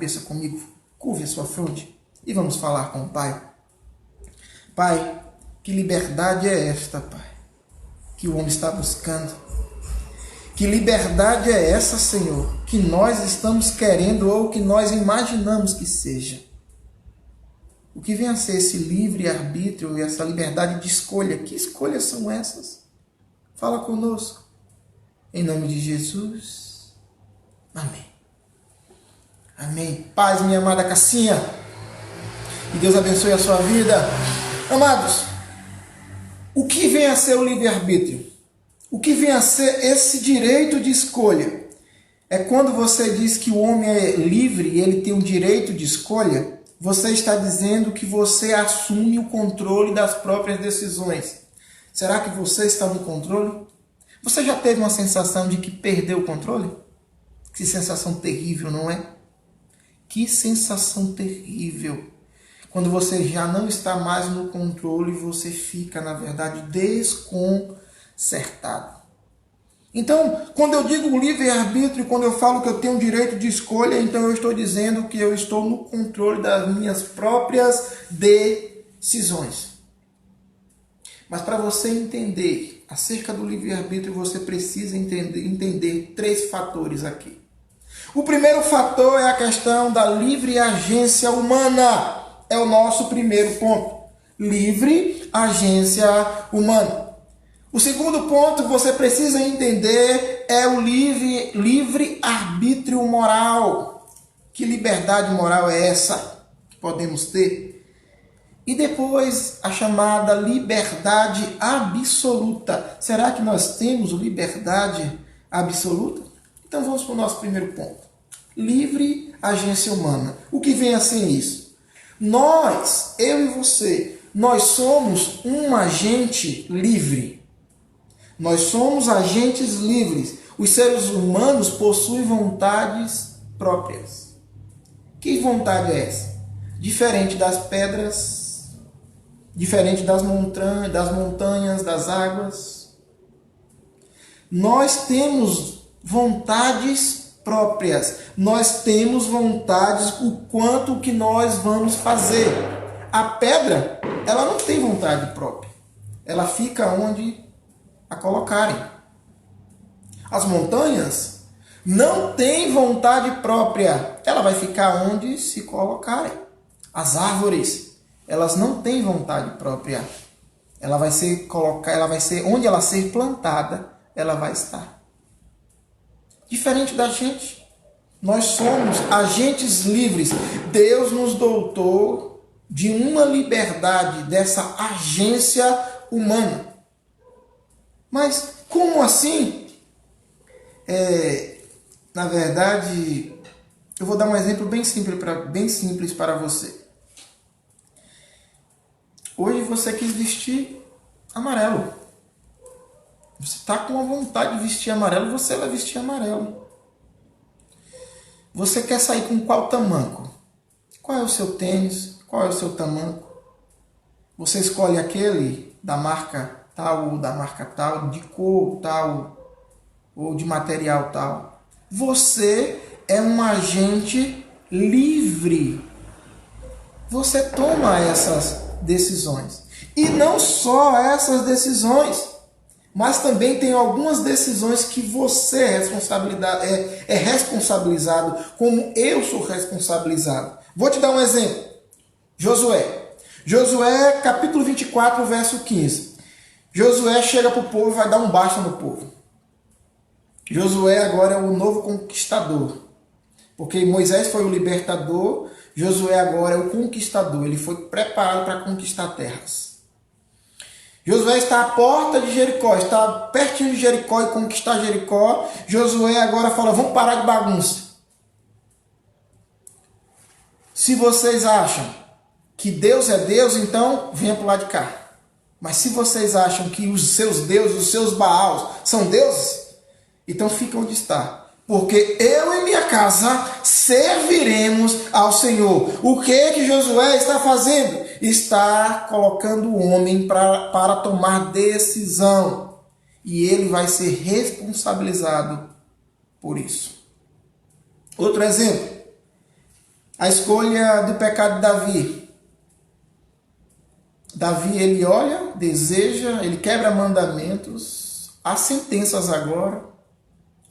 cabeça comigo, curve a sua fronte e vamos falar com o Pai. Pai, que liberdade é esta, Pai, que o homem está buscando? Que liberdade é essa, Senhor, que nós estamos querendo ou que nós imaginamos que seja? O que vem a ser esse livre-arbítrio e essa liberdade de escolha? Que escolhas são essas? Fala conosco. Em nome de Jesus. Amém. Amém. Paz, minha amada Cassinha. Que Deus abençoe a sua vida. Amados, o que vem a ser o livre-arbítrio? O que vem a ser esse direito de escolha? É quando você diz que o homem é livre e ele tem um direito de escolha, você está dizendo que você assume o controle das próprias decisões. Será que você está no controle? Você já teve uma sensação de que perdeu o controle? Que sensação terrível, não é? Que sensação terrível. Quando você já não está mais no controle, você fica, na verdade, desconcertado. Então, quando eu digo livre-arbítrio, quando eu falo que eu tenho direito de escolha, então eu estou dizendo que eu estou no controle das minhas próprias decisões. Mas para você entender acerca do livre-arbítrio, você precisa entender 3 fatores aqui. O primeiro fator é a questão da livre agência humana. É o nosso primeiro ponto. Livre agência humana. O segundo ponto que você precisa entender é o livre arbítrio moral. Que liberdade moral é essa que podemos ter? E depois a chamada liberdade absoluta. Será que nós temos liberdade absoluta? Então vamos para o nosso primeiro ponto. Livre agência humana. O que vem a ser isso? Nós, eu e você, nós somos um agente livre. Nós somos agentes livres. Os seres humanos possuem vontades próprias. Que vontade é essa? Diferente das pedras, diferente das montanhas, das águas. Nós temos vontades próprias. Nós temos vontades o quanto que nós vamos fazer. A pedra, ela não tem vontade própria. Ela fica onde a colocarem. As montanhas não têm vontade própria. Ela vai ficar onde se colocarem. As árvores, elas não têm vontade própria. Ela vai ser onde ela ser plantada, ela vai estar. Diferente da gente, nós somos agentes livres. Deus nos dotou de uma liberdade dessa agência humana. Mas como assim? Na verdade, eu vou dar um exemplo bem simples para você. Hoje você quis vestir amarelo. Você está com a vontade de vestir amarelo, você vai vestir amarelo. Você quer sair com qual tamanco? Qual é o seu tênis? Qual é o seu tamanco? Você escolhe aquele da marca tal ou da marca tal, de cor tal ou de material tal. Você é um agente livre. Você toma essas decisões. E não só essas decisões, mas também tem algumas decisões que você é responsabilizado, como eu sou responsabilizado. Vou te dar um exemplo. Josué, capítulo 24, verso 15. Josué chega para o povo e vai dar um basta no povo. Josué agora é o novo conquistador. Porque Moisés foi o libertador, Josué agora é o conquistador. Ele foi preparado para conquistar terras. Josué está à porta de Jericó, está pertinho de Jericó e conquistar Jericó. Josué agora fala, vamos parar de bagunça. Se vocês acham que Deus é Deus, então venha para o lado de cá. Mas se vocês acham que os seus deuses, os seus Baals são deuses, então fica onde está. Porque eu e minha casa serviremos ao Senhor. O que Josué está fazendo? Está colocando o homem para tomar decisão. E ele vai ser responsabilizado por isso. Outro exemplo. A escolha do pecado de Davi. Davi, ele olha, deseja, ele quebra mandamentos, há sentenças agora,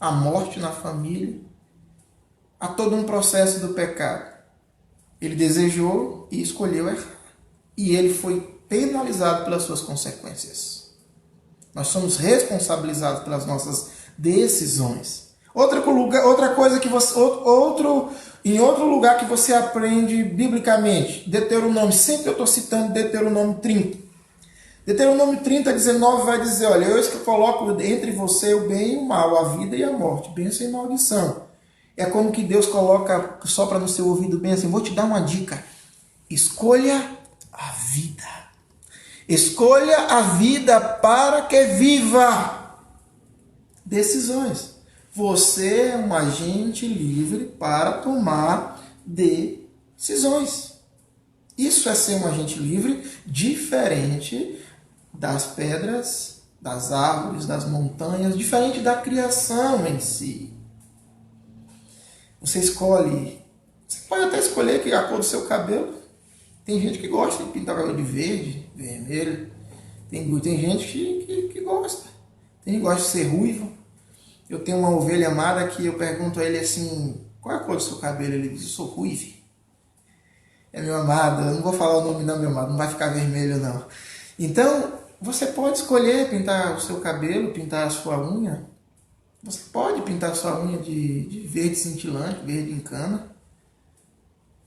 a morte na família, há todo um processo do pecado. Ele desejou e escolheu errar. E ele foi penalizado pelas suas consequências. Nós somos responsabilizados pelas nossas decisões. Outra coisa que você, em outro lugar que você aprende biblicamente, Deuteronômio, sempre eu estou citando Deuteronômio 30. Deuteronômio 30, 19 vai dizer, olha, eu que coloco entre você o bem e o mal, a vida e a morte, bênção e maldição. É como que Deus coloca, sopra no seu ouvido bem assim, vou te dar uma dica. Escolha a vida. Escolha a vida para que viva. Decisões. Você é um agente livre para tomar decisões. Isso é ser um agente livre, diferente das pedras, das árvores, das montanhas, diferente da criação em si. Você escolhe, você pode até escolher que a cor do seu cabelo. Tem gente que gosta de pintar o cabelo de verde, vermelho. Tem gente que gosta. Tem gente que gosta de ser ruivo. Eu tenho uma ovelha amada que eu pergunto a ele assim, qual é a cor do seu cabelo? Ele diz, eu sou ruivo. É meu amado, eu não vou falar o nome não, meu amado, não vai ficar vermelho não. Então, você pode escolher pintar o seu cabelo, pintar a sua unha. Você pode pintar a sua unha de verde cintilante, verde em cana.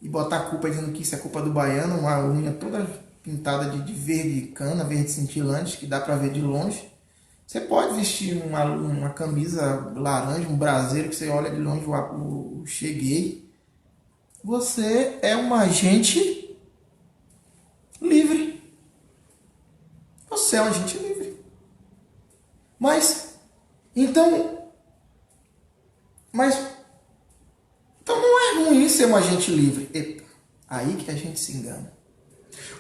E botar a culpa dizendo que isso é culpa do baiano, uma unha toda pintada de verde cana, verde cintilante, que dá para ver de longe. Você pode vestir uma camisa laranja, um braseiro, que você olha de longe, o cheguei. Você é um agente livre. Você é um agente livre. Mas não é ruim ser um agente livre. Epa, aí que a gente se engana.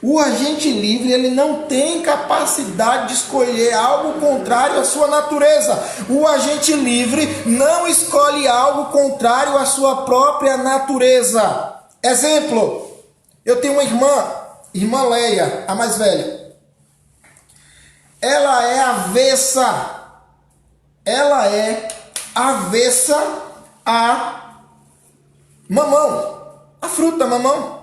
O agente livre, ele não tem capacidade de escolher algo contrário à sua natureza. O agente livre não escolhe algo contrário à sua própria natureza. Exemplo, eu tenho uma irmã Leia, a mais velha. Ela é avessa a mamão, a fruta mamão.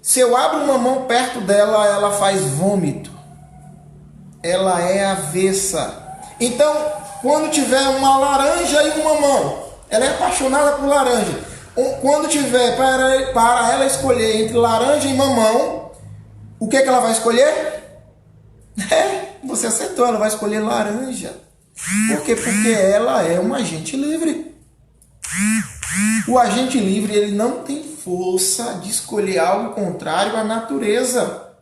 Se eu abro uma mão perto dela, ela faz vômito. Ela é avessa. Então, quando tiver uma laranja e uma mamão, ela é apaixonada por laranja. Quando tiver para ela escolher entre laranja e mamão, o que ela vai escolher? Você acertou, ela vai escolher laranja. Por quê? Porque ela é um agente livre. O agente livre, ele não tem força de escolher algo contrário à natureza.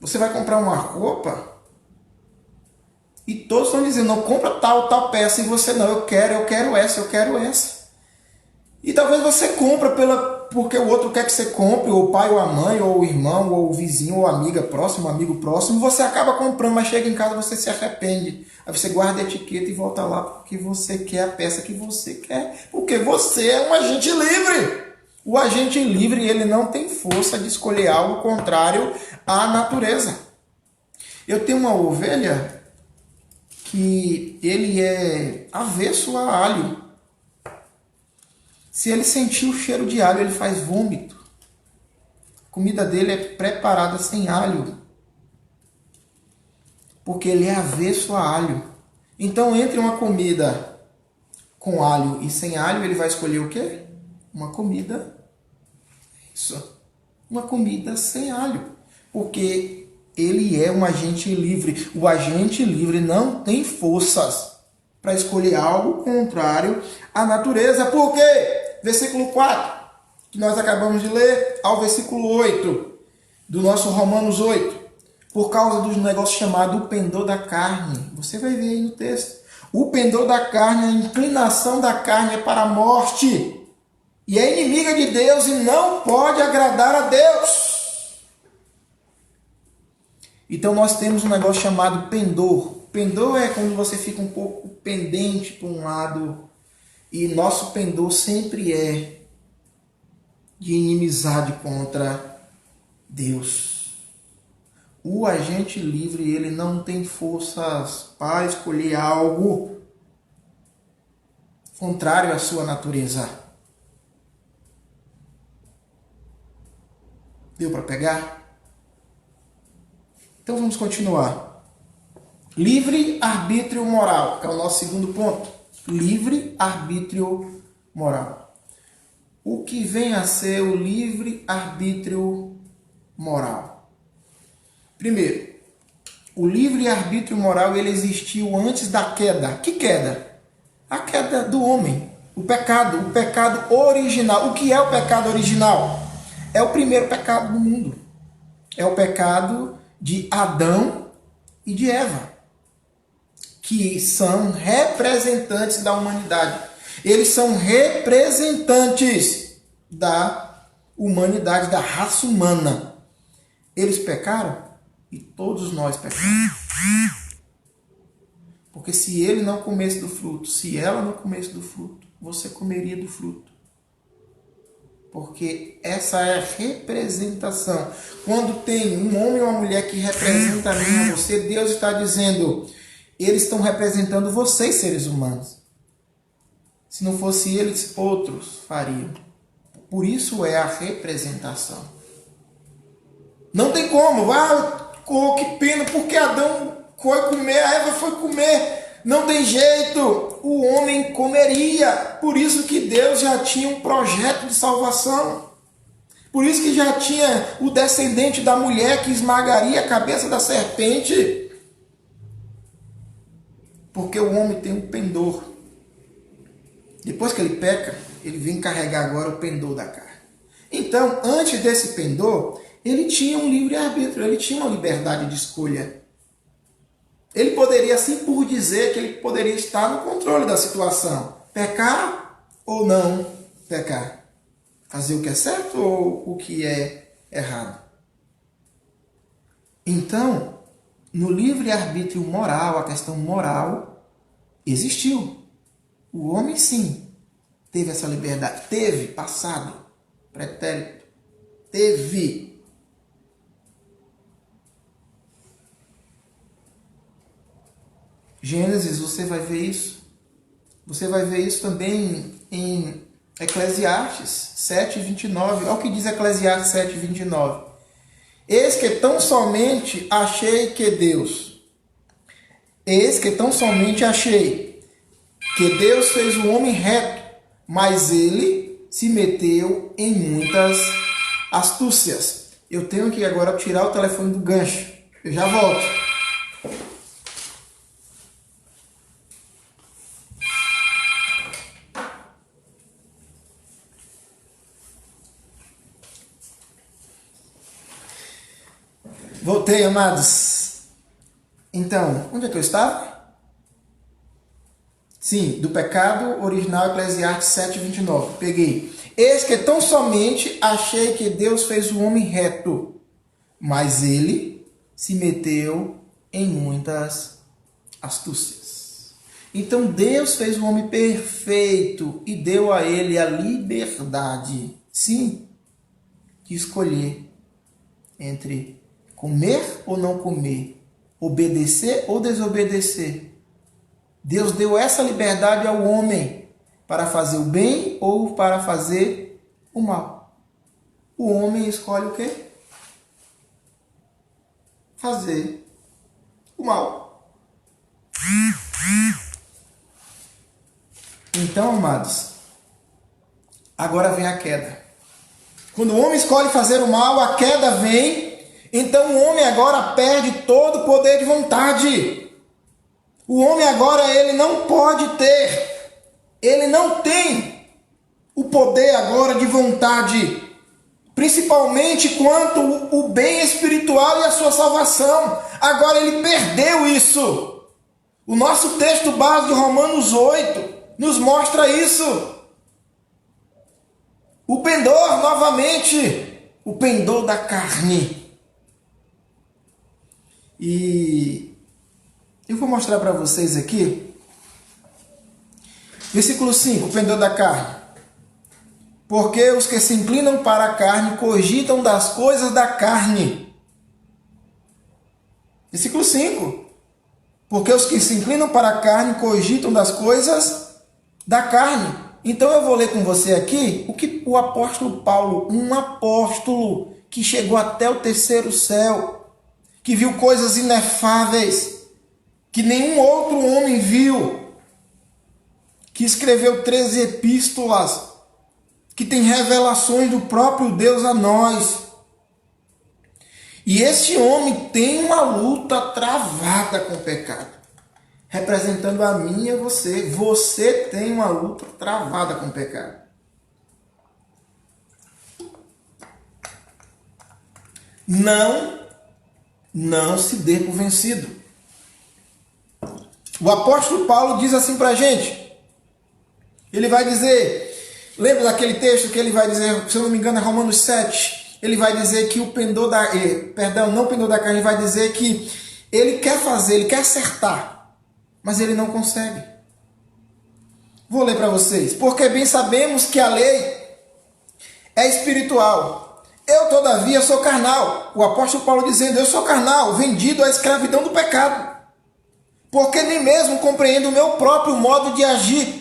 Você vai comprar uma roupa e todos estão dizendo, não, compra tal peça, e você não, eu quero essa. E talvez você compra porque o outro quer que você compre, ou o pai, ou a mãe, ou o irmão, ou o vizinho, ou a amiga próxima, o amigo próximo, você acaba comprando, mas chega em casa você se arrepende. Aí você guarda a etiqueta e volta lá porque você quer a peça que você quer, porque você é um agente livre. O agente livre, ele não tem força de escolher algo contrário à natureza. Eu tenho uma ovelha que ele é avesso a alho. Se ele sentir o cheiro de alho, ele faz vômito. A comida dele é preparada sem alho. Porque ele é avesso a alho. Então, entre uma comida com alho e sem alho, ele vai escolher o quê? Uma comida sem alho. Porque ele é um agente livre. O agente livre não tem forças para escolher algo contrário à natureza. Por quê? Versículo 4, que nós acabamos de ler, ao versículo 8 do nosso Romanos 8. Por causa do negócio chamado o pendor da carne. Você vai ver aí no texto. O pendor da carne, a inclinação da carne é para a morte. E é inimiga de Deus e não pode agradar a Deus. Então nós temos um negócio chamado pendor. Pendor é quando você fica um pouco pendente para um lado. E nosso pendor sempre é de inimizade contra Deus. O agente livre, ele não tem forças para escolher algo contrário à sua natureza. Deu para pegar? Então vamos continuar. Livre-arbítrio moral é o nosso segundo ponto. Livre-arbítrio moral. O que vem a ser o livre-arbítrio moral? Primeiro, o livre-arbítrio moral ele existiu antes da queda. Que queda? A queda do homem. O pecado original. O que é o pecado original? É o primeiro pecado do mundo. É o pecado de Adão e de Eva, que são representantes da humanidade. Eles são representantes da humanidade, da raça humana. Eles pecaram e todos nós pecamos. Porque se ele não comesse do fruto, se ela não comesse do fruto, você comeria do fruto. Porque essa é a representação. Quando tem um homem ou uma mulher que representa a mim e a você, Deus está dizendo, eles estão representando vocês, seres humanos. Se não fosse eles, outros fariam. Por isso é a representação. Não tem como. Oh, que pena, porque Adão foi comer, a Eva foi comer. Não tem jeito, o homem comeria. Por isso que Deus já tinha um projeto de salvação. Por isso que já tinha o descendente da mulher que esmagaria a cabeça da serpente. Porque o homem tem um pendor. Depois que ele peca, ele vem carregar agora o pendor da carne. Então, antes desse pendor, ele tinha um livre-arbítrio, ele tinha uma liberdade de escolha. Ele poderia, assim por dizer, que ele poderia estar no controle da situação. Pecar ou não pecar. Fazer o que é certo ou o que é errado. Então, no livre-arbítrio moral, a questão moral existiu. O homem, sim, teve essa liberdade. Teve, passado, pretérito. Teve. Gênesis, você vai ver isso. Você vai ver isso também em Eclesiastes 7:29. Olha o que diz Eclesiastes 7:29. Eis que tão somente achei que Deus fez o homem reto, mas ele se meteu em muitas astúcias. Eu tenho que agora tirar o telefone do gancho. Eu já volto. Voltei, amados. Então, onde é que eu estava? Sim, do pecado original, Eclesiastes 7:29. Peguei. Eis que tão somente achei que Deus fez o homem reto, mas ele se meteu em muitas astúcias. Então Deus fez o homem perfeito e deu a ele a liberdade, sim, de escolher entre comer ou não comer, obedecer ou desobedecer. Deus deu essa liberdade ao homem para fazer o bem ou para fazer o mal. O homem escolhe o quê? Fazer o mal. Então, amados, agora vem a queda. Quando o homem escolhe fazer o mal, a queda vem. Então o homem agora perde todo o poder de vontade. O homem agora ele não pode ter, ele não tem o poder agora de vontade, principalmente quanto o bem espiritual e a sua salvação. Agora ele perdeu isso. O nosso texto base de Romanos 8 nos mostra isso. O pendor, novamente, o pendor da carne. E eu vou mostrar para vocês aqui Versículo 5, o pendor da carne. Porque os que se inclinam para a carne cogitam das coisas da carne. Versículo 5. Porque os que se inclinam para a carne cogitam das coisas da carne. Então eu vou ler com você aqui o que o apóstolo Paulo, um apóstolo que chegou até o terceiro céu, que viu coisas inefáveis, que nenhum outro homem viu, que escreveu 13 epístolas, que tem revelações do próprio Deus a nós. E esse homem tem uma luta travada com o pecado, representando a mim e a você. Você tem uma luta travada com o pecado. Não se dê por vencido. O apóstolo Paulo diz assim pra gente. Ele vai dizer, lembra daquele texto que ele vai dizer, se eu não me engano é Romanos 7, ele vai dizer que o pendor da, não o pendor da carne, ele vai dizer que ele quer fazer, ele quer acertar, mas ele não consegue. Vou ler para vocês. Porque bem sabemos que a lei é espiritual. Eu, todavia, sou carnal. O apóstolo Paulo dizendo, eu sou carnal, vendido à escravidão do pecado. Porque nem mesmo compreendo o meu próprio modo de agir.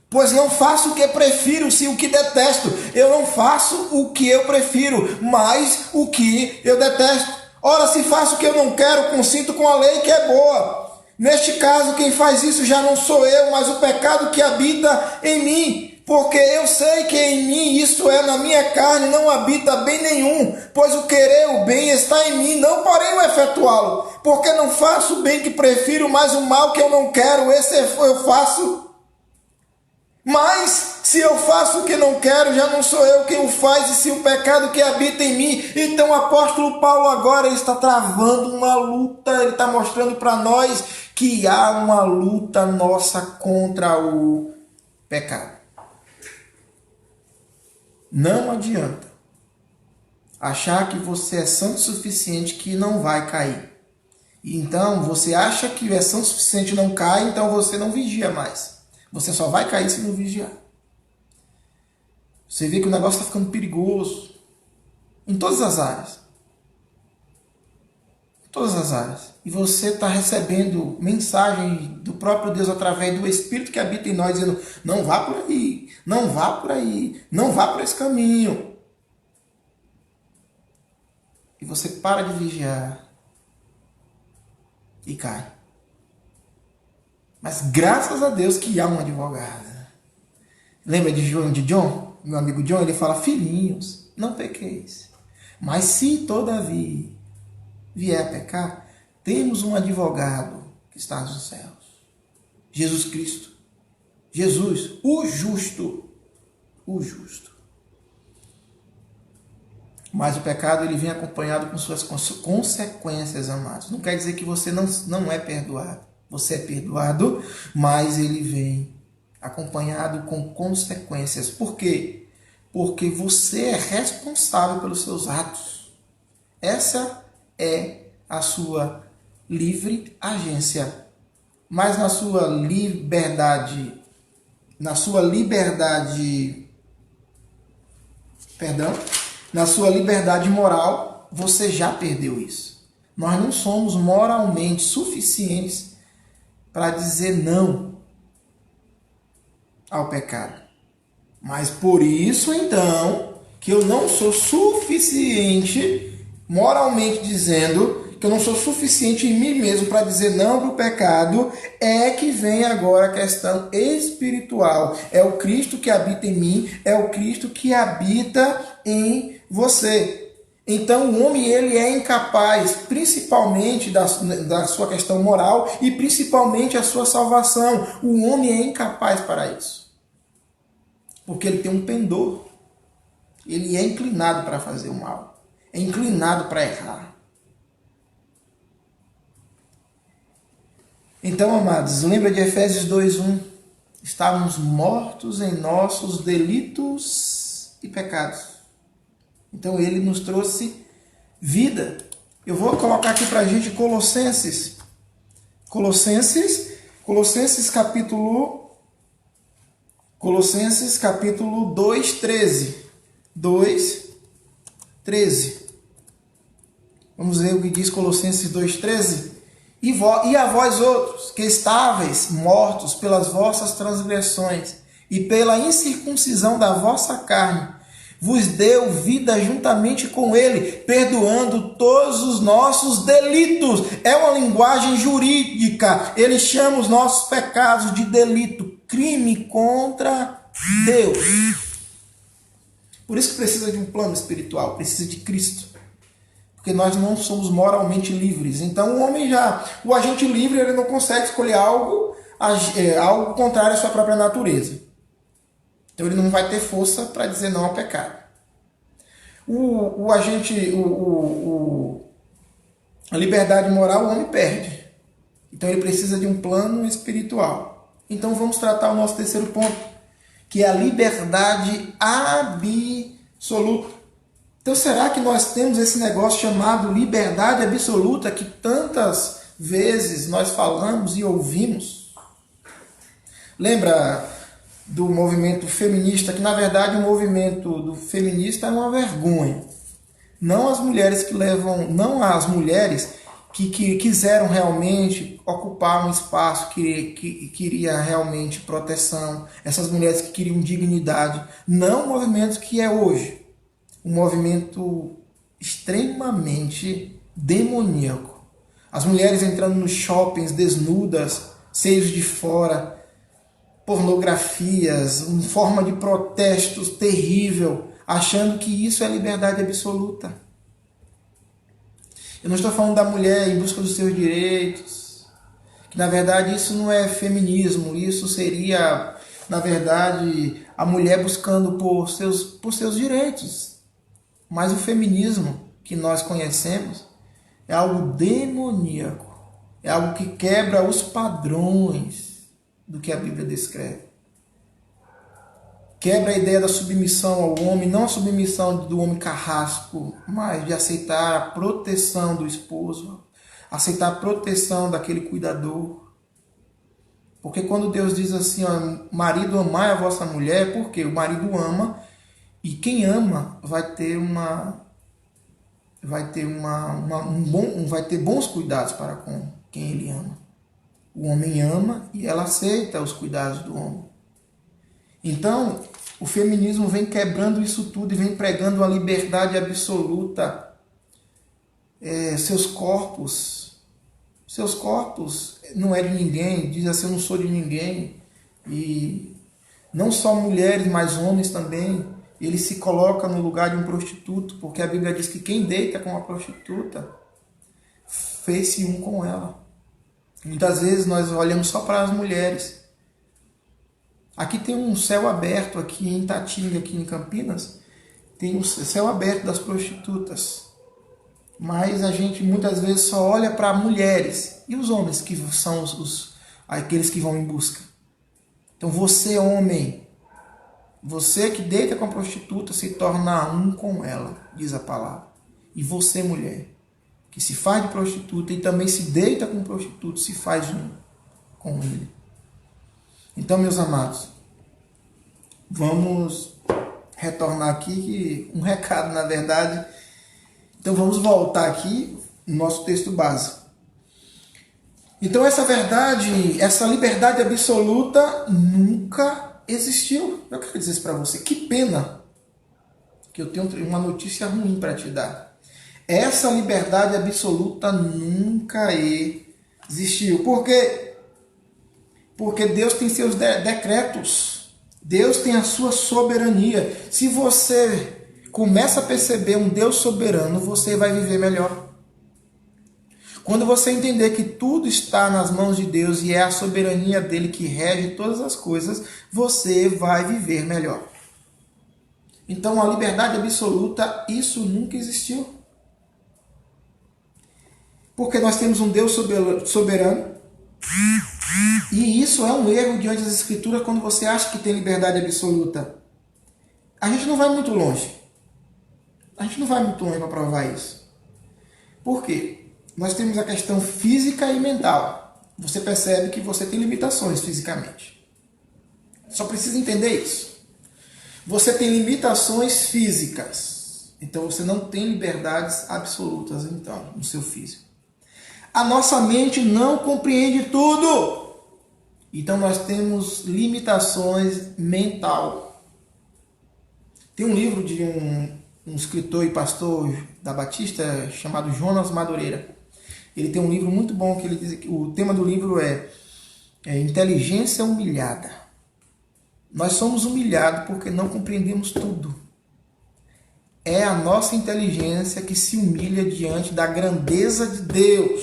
Pois não faço o que prefiro, sim o que detesto. Eu não faço o que eu prefiro, mas o que eu detesto. Ora, se faço o que eu não quero, consinto com a lei que é boa. Neste caso, quem faz isso já não sou eu, mas o pecado que habita em mim. Porque eu sei que em mim, isto é, na minha carne, não habita bem nenhum. Pois o querer o bem está em mim, não porém o efetuá-lo. Porque não faço o bem que prefiro, mas o mal que eu não quero, esse eu faço. Mas, se eu faço o que não quero, já não sou eu quem o faz, e se o pecado que habita em mim. Então o apóstolo Paulo agora está travando uma luta, ele está mostrando para nós que há uma luta nossa contra o pecado. Não adianta achar que você é santo o suficiente que não vai cair. Então você acha que é santo o suficiente e não cai, então você não vigia mais. Você só vai cair se não vigiar. Você vê que o negócio está ficando perigoso. Em todas as áreas. Em todas as áreas. E você está recebendo mensagem do próprio Deus através do Espírito que habita em nós, dizendo, não vá por aí, não vá por aí, não vá por esse caminho. E você para de vigiar e cai. Mas graças a Deus que há um advogado. Lembra de John? Meu amigo John, ele fala, filhinhos, não pequeis. Mas se todavia vier a pecar, temos um advogado que está nos céus. Jesus Cristo. Jesus, o justo. O justo. Mas o pecado ele vem acompanhado com suas consequências, amados. Não quer dizer que você não é perdoado. Você é perdoado, mas ele vem acompanhado com consequências. Por quê? Porque você é responsável pelos seus atos. Essa é a sua livre agência. Mas na sua liberdade moral, você já perdeu isso. Nós não somos moralmente suficientes para dizer não ao pecado. Mas por isso, então, que eu não sou suficiente, moralmente dizendo, que eu não sou suficiente em mim mesmo para dizer não para o pecado, é que vem agora a questão espiritual. É o Cristo que habita em mim, é o Cristo que habita em você. Então o homem ele é incapaz, principalmente da sua questão moral e principalmente a sua salvação. O homem é incapaz para isso. Porque ele tem um pendor. Ele é inclinado para fazer o mal. É inclinado para errar. Então, amados, lembra de Efésios 2:1? Estávamos mortos em nossos delitos e pecados. Então ele nos trouxe vida. Eu vou colocar aqui para a gente Colossenses capítulo Colossenses capítulo 2, 13. 2, 13. Vamos ver o que diz Colossenses 2, 13. E a vós outros, que estáveis mortos pelas vossas transgressões e pela incircuncisão da vossa carne, vos deu vida juntamente com ele, perdoando todos os nossos delitos. É uma linguagem jurídica. Ele chama os nossos pecados de delito, crime contra Deus. Por isso que precisa de um plano espiritual, precisa de Cristo. Porque nós não somos moralmente livres. Então o agente livre, ele não consegue escolher algo contrário à sua própria natureza. Então ele não vai ter força para dizer não ao pecado. A liberdade moral o homem perde. Então ele precisa de um plano espiritual. Então vamos tratar o nosso terceiro ponto, que é a liberdade absoluta. Então será que nós temos esse negócio chamado liberdade absoluta que tantas vezes nós falamos e ouvimos? Lembra do movimento feminista, que na verdade o movimento do feminista é uma vergonha. Não as mulheres que quiseram realmente ocupar um espaço que queria realmente proteção, essas mulheres que queriam dignidade, não o movimento que é hoje, um movimento extremamente demoníaco. As mulheres entrando nos shoppings desnudas, seios de fora, pornografias, uma forma de protestos terrível, achando que isso é liberdade absoluta. Eu não estou falando da mulher em busca dos seus direitos, que na verdade isso não é feminismo, isso seria, na verdade, a mulher buscando por seus direitos. Mas o feminismo que nós conhecemos é algo demoníaco, é algo que quebra os padrões do que a Bíblia descreve. Quebra a ideia da submissão ao homem, não a submissão do homem carrasco, mas de aceitar a proteção do esposo, aceitar a proteção daquele cuidador. Porque quando Deus diz assim, ó, marido, amai a vossa mulher, porque o marido ama, e quem ama vai ter bons cuidados para com quem ele ama. O homem ama e ela aceita os cuidados do homem. Então, o feminismo vem quebrando isso tudo e vem pregando a liberdade absoluta. Seus corpos não é de ninguém, diz assim, eu não sou de ninguém. E não só mulheres, mas homens também. Ele se coloca no lugar de um prostituto, porque a Bíblia diz que quem deita com a prostituta fez-se um com ela. Muitas vezes nós olhamos só para as mulheres. Aqui tem um céu aberto, aqui em Itatinga, aqui em Campinas, tem um céu aberto das prostitutas. Mas a gente muitas vezes só olha para mulheres. E os homens que são aqueles que vão em busca? Então você, homem, você que deita com a prostituta se torna um com ela, diz a palavra. E você, mulher, que se faz de prostituta e também se deita com prostituto, se faz um com ele. Então, meus amados, vamos retornar aqui, um recado, na verdade. Então, vamos voltar aqui no nosso texto básico. Então, essa verdade, essa liberdade absoluta nunca existiu. Eu quero dizer isso para você. Que pena que eu tenho uma notícia ruim para te dar. Essa liberdade absoluta nunca existiu. Por quê? Porque Deus tem seus decretos. Deus tem a sua soberania. Se você começa a perceber um Deus soberano, você vai viver melhor. Quando você entender que tudo está nas mãos de Deus e é a soberania dele que rege todas as coisas, você vai viver melhor. Então, a liberdade absoluta, isso nunca existiu. Porque nós temos um Deus soberano. E isso é um erro diante das Escrituras quando você acha que tem liberdade absoluta. A gente não vai muito longe. A gente não vai muito longe para provar isso. Por quê? Nós temos a questão física e mental. Você percebe que você tem limitações fisicamente. Só precisa entender isso. Você tem limitações físicas. Então você não tem liberdades absolutas então no seu físico. A nossa mente não compreende tudo. Então nós temos limitações mental. Tem um livro de um escritor e pastor da Batista chamado Jonas Madureira. Ele tem um livro muito bom que ele diz que o tema do livro é Inteligência Humilhada. Nós somos humilhados porque não compreendemos tudo. É a nossa inteligência que se humilha diante da grandeza de Deus.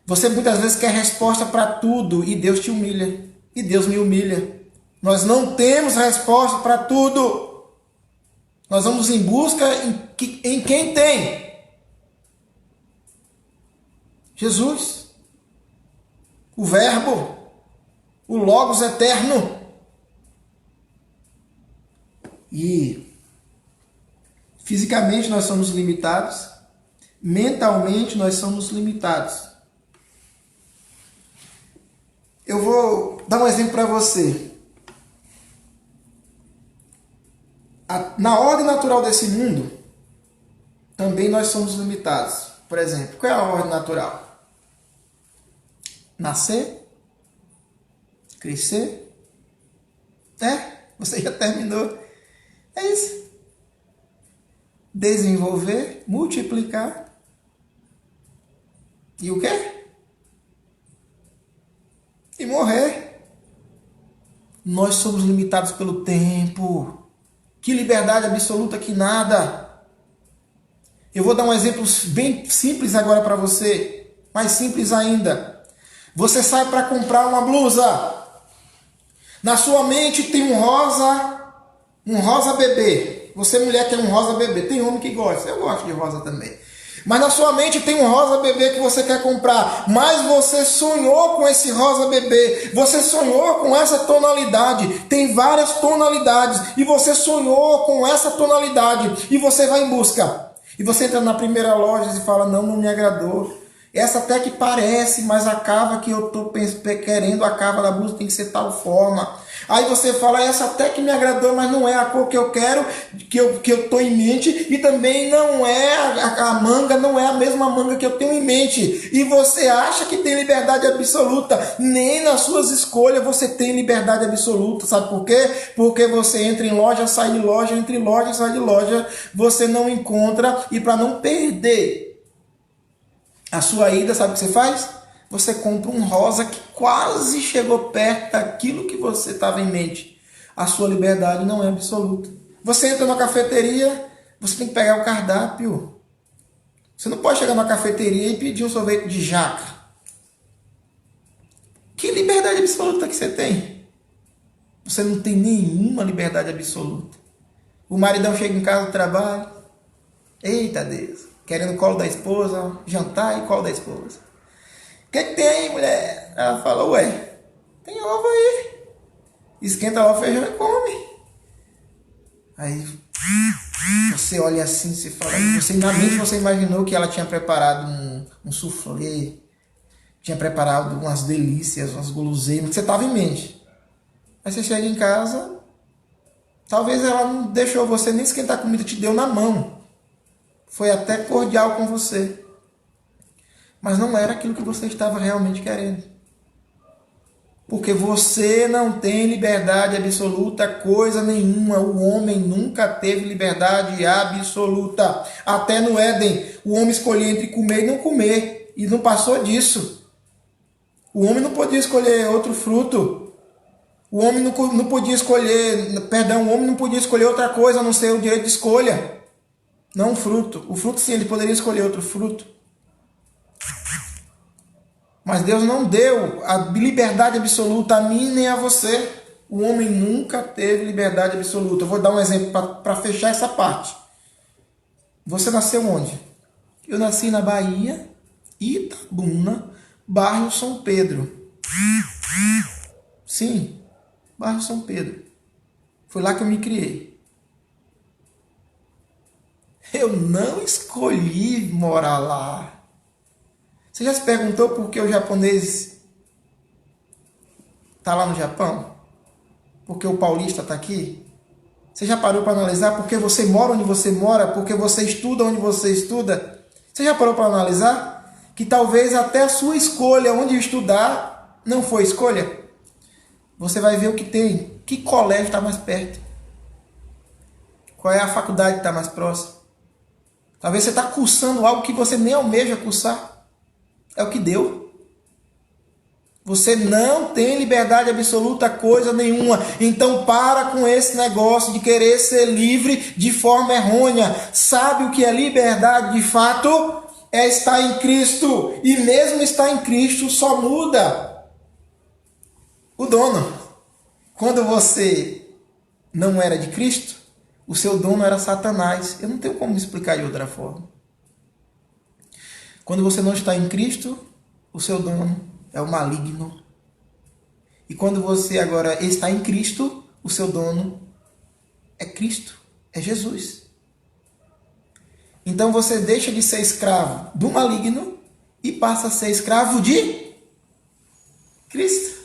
Você muitas vezes quer resposta para tudo e Deus te humilha. E Deus me humilha. Nós não temos resposta para tudo. Nós vamos em busca em quem tem. Jesus. O Verbo. O Logos eterno. E fisicamente nós somos limitados. Mentalmente nós somos limitados. Eu vou dar um exemplo para você. Na ordem natural desse mundo, também nós somos limitados. Por exemplo, qual é a ordem natural? Nascer, crescer, você já terminou. É isso. Desenvolver, multiplicar. E o quê? E morrer. Nós somos limitados pelo tempo. Que liberdade absoluta que nada. Eu vou dar um exemplo bem simples agora para você. Mais simples ainda. Você sai para comprar uma blusa. Na sua mente tem um rosa bebê. Você mulher quer um rosa bebê. Tem homem que gosta. Eu gosto de rosa também. Mas na sua mente tem um rosa bebê que você quer comprar. Mas você sonhou com esse rosa bebê. Você sonhou com essa tonalidade. Tem várias tonalidades. E você sonhou com essa tonalidade. E você vai em busca. E você entra na primeira loja e fala, não me agradou. Essa até que parece, mas a cava que eu estou querendo, a cava da blusa tem que ser tal forma. Aí você fala, essa até que me agradou, mas não é a cor que eu quero, que eu estou em mente. E também não é a manga, não é a mesma manga que eu tenho em mente. E você acha que tem liberdade absoluta. Nem nas suas escolhas você tem liberdade absoluta. Sabe por quê? Porque você entra em loja, sai de loja, entra em loja, sai de loja. Você não encontra. E para não perder a sua ida, sabe o que você faz? Você compra um rosa que quase chegou perto daquilo que você estava em mente. A sua liberdade não é absoluta. Você entra numa cafeteria, você tem que pegar o cardápio. Você não pode chegar numa cafeteria e pedir um sorvete de jaca. Que liberdade absoluta que você tem? Você não tem nenhuma liberdade absoluta. O maridão chega em casa do trabalho. Eita Deus. Querendo o colo da esposa, jantar e colo da esposa. O que tem aí, mulher? Ela fala, ué, tem ovo aí. Esquenta lá o feijão e come. Aí você olha assim, você fala, na mente você imaginou que ela tinha preparado um soufflé, tinha preparado umas delícias, umas guloseimas, você estava em mente. Aí você chega em casa, talvez ela não deixou você nem esquentar a comida, te deu na mão. Foi até cordial com você. Mas não era aquilo que você estava realmente querendo. Porque você não tem liberdade absoluta, coisa nenhuma. O homem nunca teve liberdade absoluta. Até no Éden, o homem escolhia entre comer e não comer. E não passou disso. O homem não podia escolher outro fruto. O homem não podia escolher, o homem não podia escolher outra coisa a não ser o direito de escolha. Não um fruto. O fruto sim, ele poderia escolher outro fruto. Mas Deus não deu a liberdade absoluta a mim nem a você. O homem nunca teve liberdade absoluta. Eu vou dar um exemplo para fechar essa parte. Você nasceu onde? Eu nasci na Bahia, Itabuna, bairro São Pedro. Sim, bairro São Pedro. Foi lá que eu me criei. Eu não escolhi morar lá. Você já se perguntou por que o japonês está lá no Japão? porque o paulista está aqui? Você já parou para analisar porque você mora onde você mora, porque você estuda onde você estuda? Você já parou para analisar que talvez até a sua escolha onde estudar não foi escolha? Você vai ver o que tem. Que colégio está mais perto? Qual é a faculdade que está mais próxima? Talvez você está cursando algo que você nem almeja cursar. É o que deu. Você não tem liberdade absoluta coisa nenhuma. Então para com esse negócio de querer ser livre de forma errônea. Sabe o que é liberdade de fato? É estar em Cristo. E mesmo estar em Cristo só muda o dono. Quando você não era de Cristo, o seu dono era Satanás. Eu não tenho como explicar de outra forma. Quando você não está em Cristo, o seu dono é o maligno. E quando você agora está em Cristo, o seu dono é Cristo, é Jesus. Então você deixa de ser escravo do maligno e passa a ser escravo de Cristo.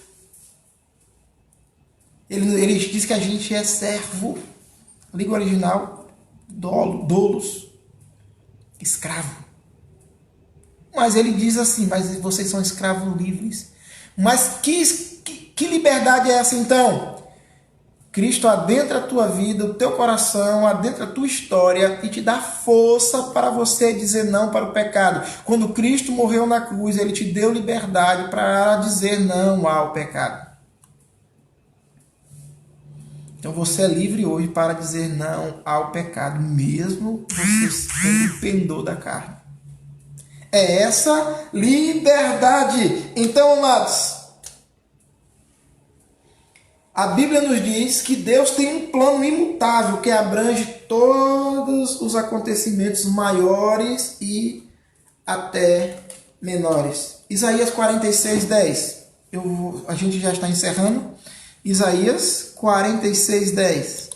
Ele diz que a gente é servo. Língua original, doulos, escravo. Mas ele diz assim, mas vocês são escravos livres. Mas que liberdade é essa então? Cristo adentra a tua vida, o teu coração, adentra a tua história e te dá força para você dizer não para o pecado. Quando Cristo morreu na cruz, ele te deu liberdade para dizer não ao pecado. Então você é livre hoje para dizer não ao pecado, mesmo você sendo pendor da carne. É essa liberdade. Então, amados, a Bíblia nos diz que Deus tem um plano imutável que abrange todos os acontecimentos maiores e até menores. Isaías 46:10. A gente já está encerrando. Isaías 46:10.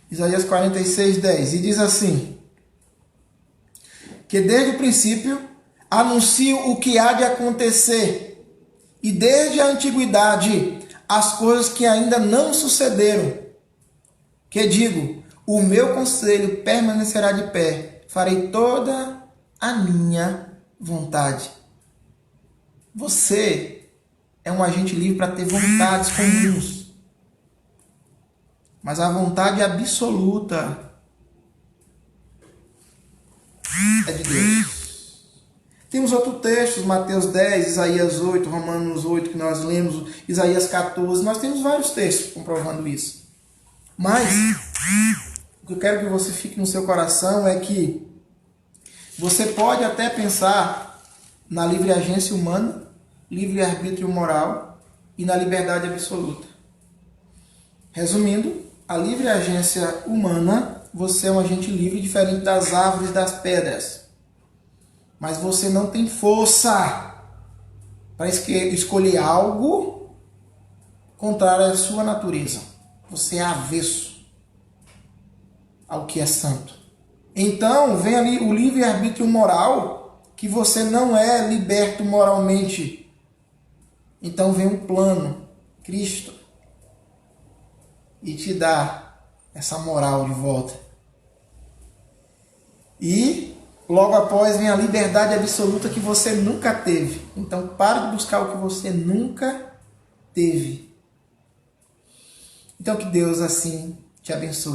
Isaías 46:10. E diz assim: que desde o princípio anuncio o que há de acontecer, e desde a antiguidade as coisas que ainda não sucederam. Que digo, o meu conselho permanecerá de pé, farei toda a minha vontade. Você é um agente livre para ter vontades comuns. Mas a vontade absoluta é de Deus. Temos outros textos, Mateus 10, Isaías 8, Romanos 8, que nós lemos, Isaías 14. Nós temos vários textos comprovando isso. Mas o que eu quero que você fique no seu coração é que você pode até pensar na livre agência humana, livre arbítrio moral e na liberdade absoluta. Resumindo, a livre agência humana, você é um agente livre diferente das árvores e das pedras. Mas você não tem força para escolher algo contrário à sua natureza. Você é avesso ao que é santo. Então, vem ali o livre-arbítrio moral, que você não é liberto moralmente. Então vem um plano, Cristo, e te dá essa moral de volta. E logo após vem a liberdade absoluta que você nunca teve. Então pare de buscar o que você nunca teve. Então que Deus assim te abençoe.